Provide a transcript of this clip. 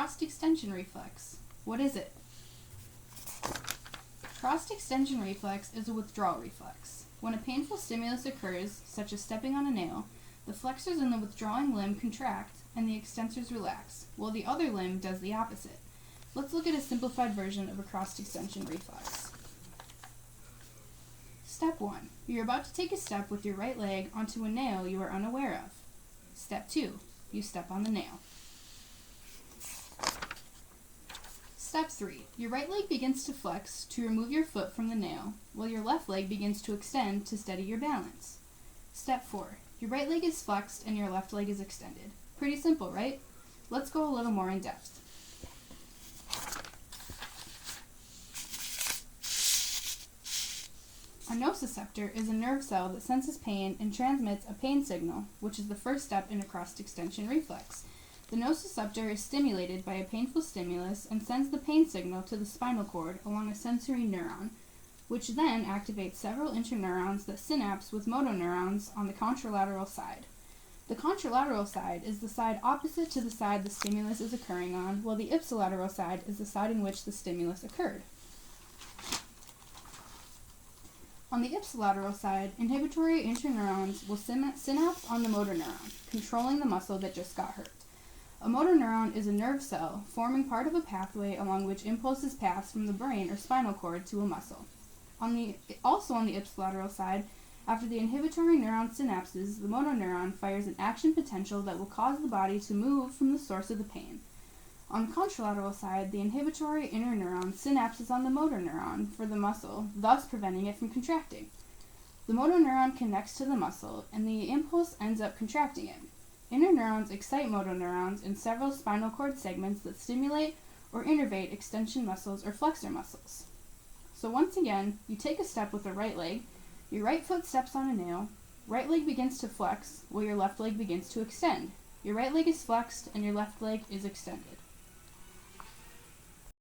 cross-extension reflex. What is it? Cross-extension reflex is a withdrawal reflex. When a painful stimulus occurs, such as stepping on a nail, the flexors in the withdrawing limb contract and the extensors relax, while the other limb does the opposite. Let's look at a simplified version of a cross-extension reflex. Step 1. You're about to take a step with your right leg onto a nail you are unaware of. Step 2. You step on the nail. Step 3. Your right leg begins to flex to remove your foot from the nail, while your left leg begins to extend to steady your balance. Step 4. Your right leg is flexed and your left leg is extended. Pretty simple, right? Let's go a little more in depth. A nociceptor is a nerve cell that senses pain and transmits a pain signal, which is the first step in a cross-extension reflex. The nociceptor is stimulated by a painful stimulus and sends the pain signal to the spinal cord along a sensory neuron, which then activates several interneurons that synapse with motoneurons on the contralateral side. The contralateral side is the side opposite to the side the stimulus is occurring on, while the ipsilateral side is the side in which the stimulus occurred. On the ipsilateral side, inhibitory interneurons will synapse on the motor neuron, controlling the muscle that just got hurt. A motor neuron is a nerve cell forming part of a pathway along which impulses pass from the brain or spinal cord to a muscle. Also on the ipsilateral side, after the inhibitory neuron synapses, the motor neuron fires an action potential that will cause the body to move from the source of the pain. On the contralateral side, the inhibitory interneuron synapses on the motor neuron for the muscle, thus preventing it from contracting. The motor neuron connects to the muscle, and the impulse ends up contracting it. Interneurons excite motor neurons in several spinal cord segments that stimulate or innervate extension muscles or flexor muscles. So once again, you take a step with the right leg, your right foot steps on a nail, right leg begins to flex, while your left leg begins to extend. Your right leg is flexed and your left leg is extended.